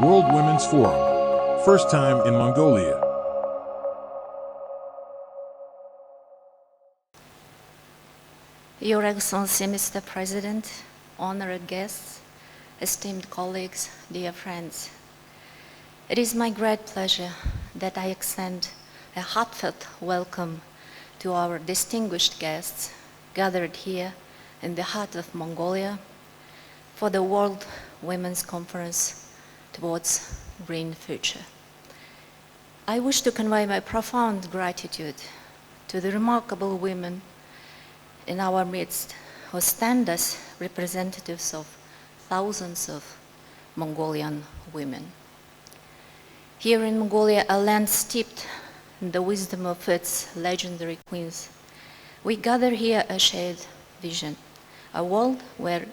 World Women's Forum. First time in Mongolia. Your Excellency, Mr. President, honored guests, esteemed colleagues, dear friends. It is my great pleasure that I extend a heartfelt welcome to our distinguished guests gathered here in the heart of Mongolia for the World Women's Conference Towards Green Future. I wish to convey my profound gratitude to the remarkable women in our midst who stand as representatives of thousands of Mongolian women. Here in Mongolia, a land steeped in the wisdom of its legendary queens, we gather here a shared vision, a world where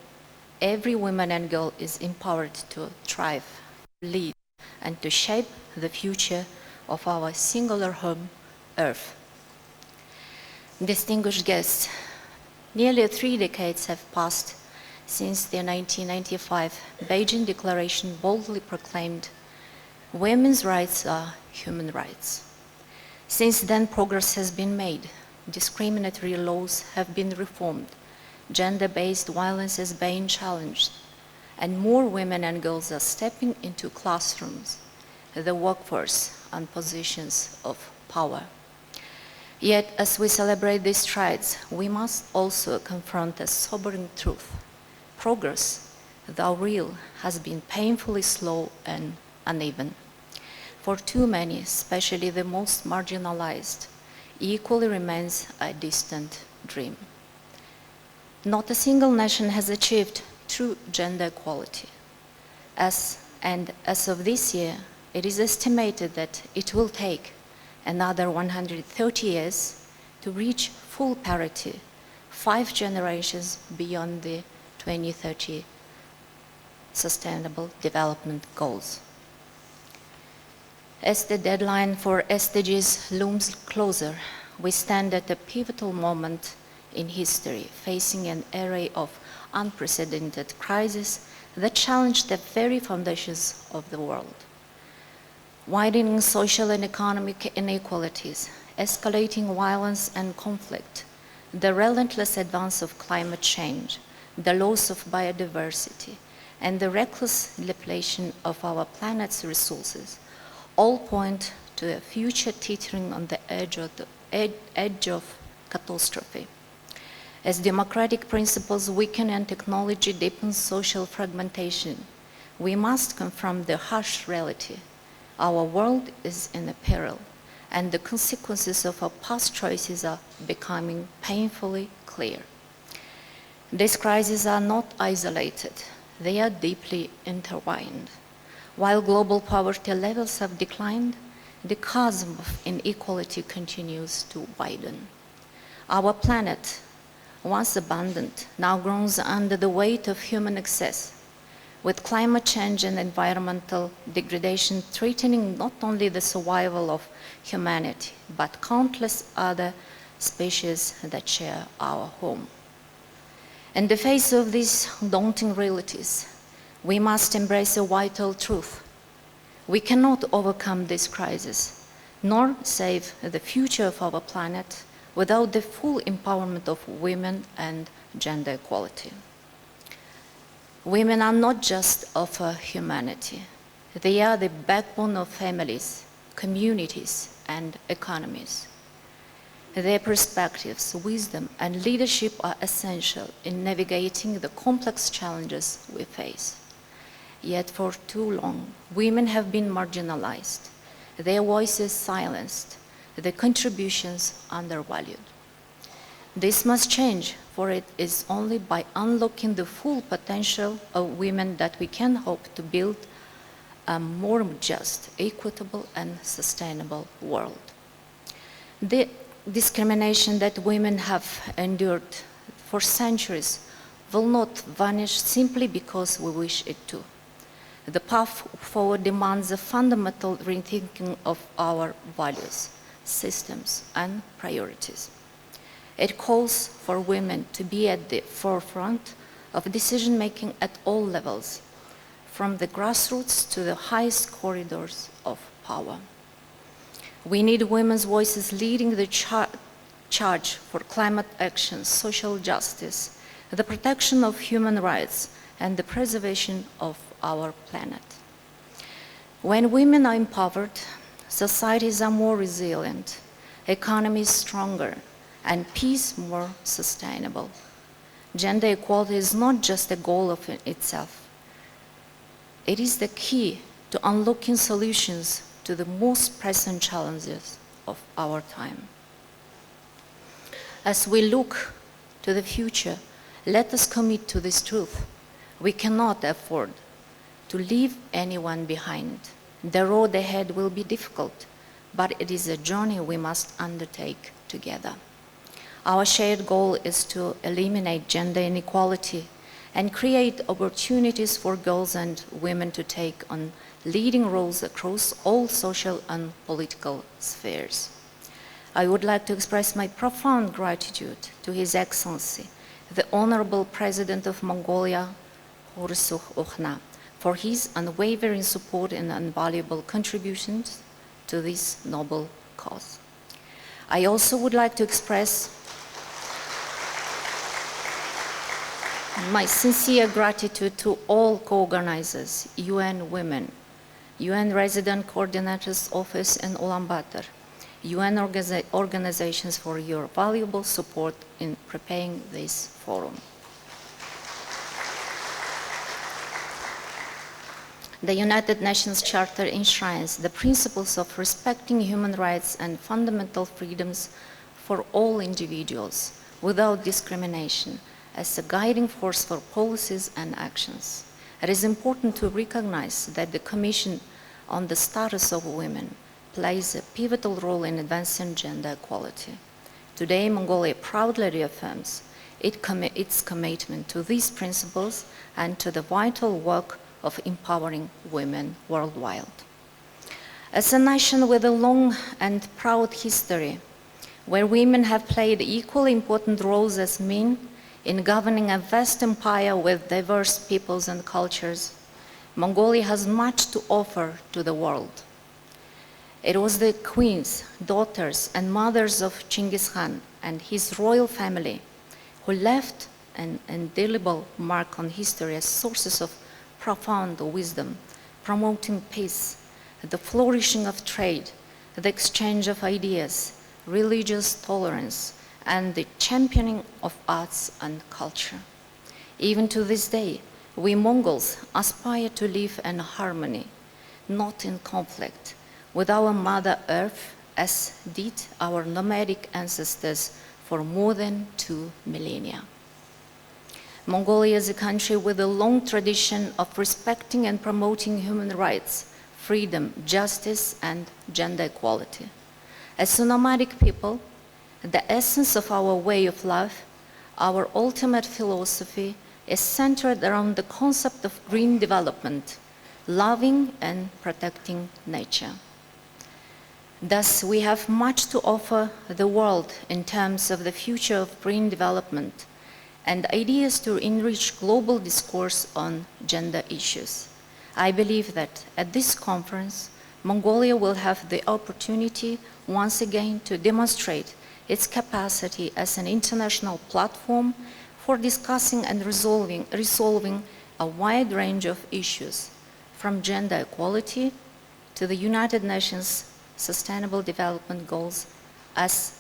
every woman and girl is empowered to thrive, lead, and to shape the future of our singular home, Earth. Distinguished guests, nearly 3 decades have passed since the 1995 Beijing Declaration boldly proclaimed women's rights are human rights. Since then, progress has been made. Discriminatory laws have been reformed. Gender-based violence is being challenged. And more women and girls are stepping into classrooms, the workforce, and positions of power. Yet, as we celebrate these strides, we must also confront a sobering truth. Progress, though real, has been painfully slow and uneven. For too many, especially the most marginalized, equally remains a distant dream. Not a single nation has achieved true gender equality. As of this year, it is estimated that it will take another 130 years to reach full parity, 5 generations beyond the 2030 Sustainable Development Goals. As the deadline for SDGs looms closer, we stand at a pivotal moment in history, facing an array of unprecedented crises that challenge the very foundations of the world. Widening social and economic inequalities, escalating violence and conflict, the relentless advance of climate change, the loss of biodiversity, and the reckless depletion of our planet's resources all point to a future teetering on the edge of catastrophe. As democratic principles weaken and technology deepens social fragmentation, we must confront the harsh reality. Our world is in peril, and the consequences of our past choices are becoming painfully clear. These crises are not isolated, they are deeply intertwined. While global poverty levels have declined, the chasm of inequality continues to widen. Our planet, once abundant, now groans under the weight of human excess, with climate change and environmental degradation threatening not only the survival of humanity, but countless other species that share our home. In the face of these daunting realities, we must embrace a vital truth. We cannot overcome this crisis, nor save the future of our planet without the full empowerment of women and gender equality. Women are not just of humanity. They are the backbone of families, communities, and economies. Their perspectives, wisdom, and leadership are essential in navigating the complex challenges we face. Yet for too long, women have been marginalized, their voices silenced, their contributions undervalued. This must change, for it is only by unlocking the full potential of women that we can hope to build a more just, equitable, and sustainable world. The discrimination that women have endured for centuries will not vanish simply because we wish it to. The path forward demands a fundamental rethinking of our values, systems, and priorities. It calls for women to be at the forefront of decision-making at all levels, from the grassroots to the highest corridors of power. We need women's voices leading the charge for climate action, social justice, the protection of human rights, and the preservation of our planet. When women are empowered, societies are more resilient, economies stronger, and peace more sustainable. Gender equality is not just a goal of itself. It is the key to unlocking solutions to the most pressing challenges of our time. As we look to the future, let us commit to this truth. We cannot afford to leave anyone behind. The road ahead will be difficult, but it is a journey we must undertake together. Our shared goal is to eliminate gender inequality and create opportunities for girls and women to take on leading roles across all social and political spheres. I would like to express my profound gratitude to His Excellency, the Honorable President of Mongolia, Khurelsukh Ukhnaa, for his unwavering support and invaluable contributions to this noble cause. I also would like to express my sincere gratitude to all co-organizers, UN Women, UN Resident Coordinator's Office in Ulaanbaatar, UN organizations for your valuable support in preparing this forum. The United Nations Charter enshrines the principles of respecting human rights and fundamental freedoms for all individuals without discrimination as a guiding force for policies and actions. It is important to recognize that the Commission on the Status of Women plays a pivotal role in advancing gender equality. Today, Mongolia proudly reaffirms its commitment to these principles and to the vital work of empowering women worldwide. As a nation with a long and proud history, where women have played equally important roles as men in governing a vast empire with diverse peoples and cultures, Mongolia has much to offer to the world. It was the queens, daughters, and mothers of Genghis Khan and his royal family who left an indelible mark on history as sources of profound wisdom, promoting peace, the flourishing of trade, the exchange of ideas, religious tolerance, and the championing of arts and culture. Even to this day, we Mongols aspire to live in harmony, not in conflict, with our Mother Earth, as did our nomadic ancestors for more than 2 millennia. Mongolia is a country with a long tradition of respecting and promoting human rights, freedom, justice, and gender equality. As a nomadic people, the essence of our way of life, our ultimate philosophy, is centered around the concept of green development, loving and protecting nature. Thus, we have much to offer the world in terms of the future of green development and ideas to enrich global discourse on gender issues. I believe that at this conference, Mongolia will have the opportunity once again to demonstrate its capacity as an international platform for discussing and resolving a wide range of issues, from gender equality to the United Nations Sustainable Development Goals, as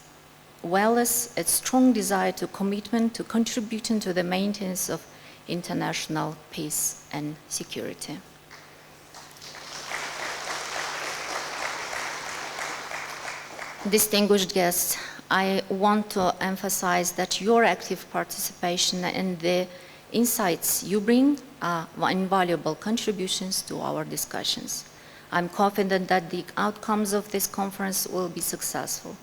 well as its strong desire to commitment to contributing to the maintenance of international peace and security. Distinguished guests, I want to emphasize that your active participation and the insights you bring are invaluable contributions to our discussions. I'm confident that the outcomes of this conference will be successful.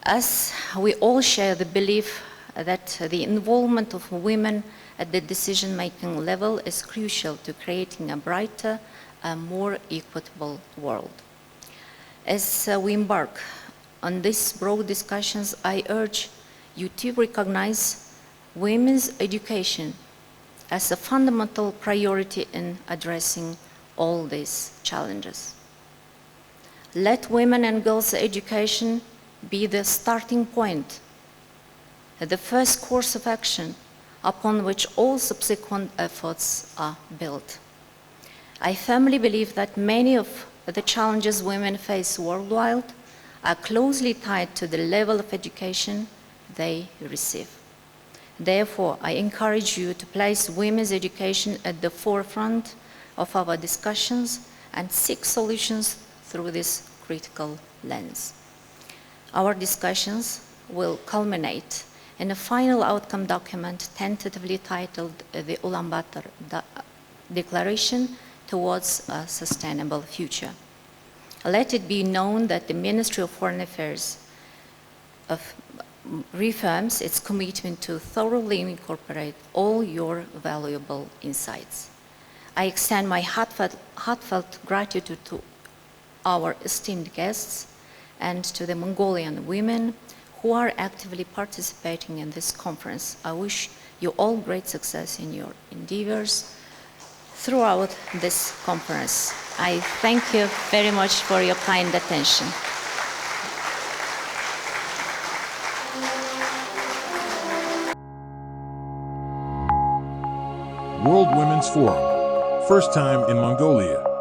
As we all share the belief that the involvement of women at the decision-making level is crucial to creating a brighter and more equitable world. As we embark on these broad discussions, I urge you to recognize women's education as a fundamental priority in addressing all these challenges. Let women and girls' education be the starting point, the first course of action upon which all subsequent efforts are built. I firmly believe that many of the challenges women face worldwide are closely tied to the level of education they receive. Therefore, I encourage you to place women's education at the forefront of our discussions and seek solutions through this critical lens. Our discussions will culminate in a final outcome document tentatively titled the Ulaanbaatar Declaration Towards a Sustainable Future. Let it be known that the Ministry of Foreign Affairs reaffirms its commitment to thoroughly incorporate all your valuable insights. I extend my heartfelt gratitude to our esteemed guests and to the Mongolian women who are actively participating in this conference. I wish you all great success in your endeavors throughout this conference. I thank you very much for your kind attention. World Women's Forum. First time in Mongolia.